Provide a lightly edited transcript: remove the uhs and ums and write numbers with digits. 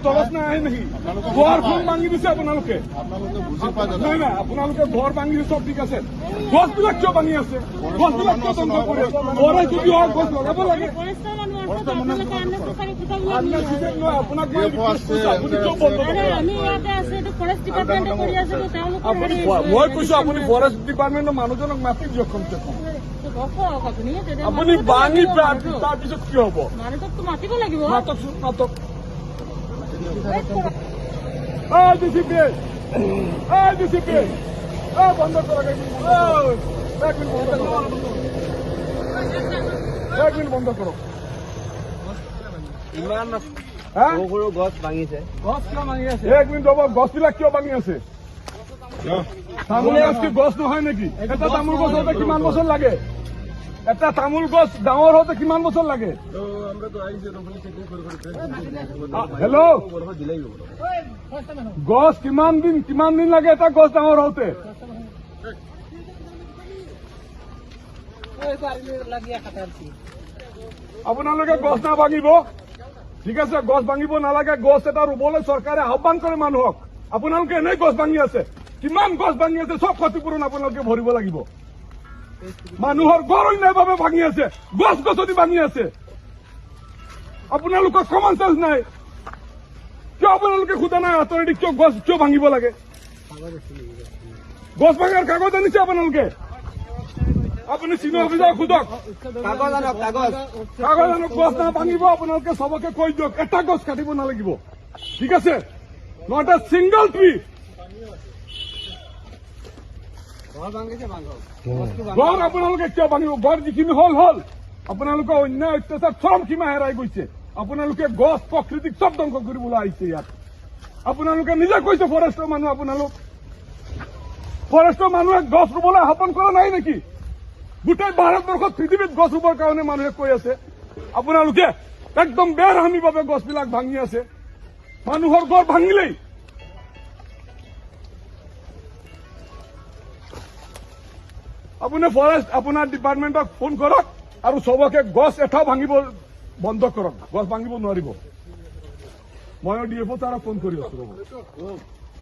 তলত নাই নেকি ঘৰখন ভাঙি দিছে আপোনালোকে নাই নাই আপোনালোকে ঘৰ ভাঙি দিছে চব ঠিক আছে গছবিলাক কিয় ভাঙি আছে গছবিলাক কিয় ধ্বংস কৰি আছে ঘৰে যদি হয় গছ লগাব লাগে আপোনাক মই কৈছো আপুনি ফৰেষ্ট ডিপাৰ্টমেণ্টৰ মানুহজনক মাতি দিয়ক কমচে কম আপুনি ভাঙি তাৰপিছত কি হ'ব মাতিব লাগিব মাতকচোন মাতক ডিচিপি ডিচিপি বন্ধ কৰক এক মিনিট বন্ধ কৰক ইমান সৰু গছ ভাঙিছে গছ কিয় ভাঙি আছে এক মিনিট ৰ'ব গছবিলাক কিয় ভাঙি আছে তামোল গছ কি গছ নহয় নেকি এটা তামোল গছ হওঁতে কিমান বছৰ লাগে এটা তামোল গছ ডাঙৰ হওঁতে কিমান বছৰ লাগে হেল্ল' গছ কিমান দিন লাগে এটা গছ ডাঙৰ হওঁতে আপোনালোকে গছ নাভাঙিব ঠিক আছে গছ ভাঙিব নালাগে গছ এটা ৰুবলৈ চৰকাৰে আহ্বান কৰে মানুহক আপোনালোকে এনেই গছ ভাঙি আছে কিমান গছ ভাঙি আছে চব ক্ষতিপূৰণ আপোনালোকে ভৰিব লাগিব মানুহৰ ঘৰ অন্যায়ভাৱে ভাঙি আছে গছ গছনি ভাঙি আছে আপোনালোকৰ কমন চেন্স নাই কিয় আপোনালোকে সোধা নাই অথৰিটি কিয় গছ কিয় ভাঙিব লাগে গছ ভাঙাৰ কাগজ আনিছে আপোনালোকে আপুনি চিনিয়ৰ অফিচাৰক সোধক কাগজ আনক কাগজ গছ না ভাঙিব আপোনালোকে চবকে কৈ দিয়ক এটা গছ কাটিব নালাগিব ঠিক আছে নট এ ছিংগল ট্ৰি গড় আপোনালোকে কিয় ভাঙিব গড় যিখিনি হল আপোনালোকে অন্যায় অত্যাচাৰ চৰম সীমা হেৰাই গৈছে আপোনালোকে গছ প্ৰকৃতিক চব ধ্বংস কৰিবলৈ আহিছে ইয়াত আপোনালোকে নিজে কৈছে ফৰেষ্টৰ মানুহ আপোনালোক ফৰেষ্টৰ মানুহে গছ ৰুবলৈ আহ্বান কৰা নাই নেকি গোটেই ভাৰতবৰ্ষত পৃথিৱীত গছ ৰুবৰ কাৰণে মানুহে কৈ আছে আপোনালোকে একদম বেৰহামীভাৱে গছবিলাক ভাঙি আছে মানুহৰ ঘৰ ভাঙিলেই আপুনি ফৰেষ্ট আপোনাৰ ডিপাৰ্টমেণ্টক ফোন কৰক আৰু চবকে গছ এটাও ভাঙিব বন্ধ কৰক গছ ভাঙিব নোৱাৰিব মই DFO ছাৰক ফোন কৰি আছো ৰ'ব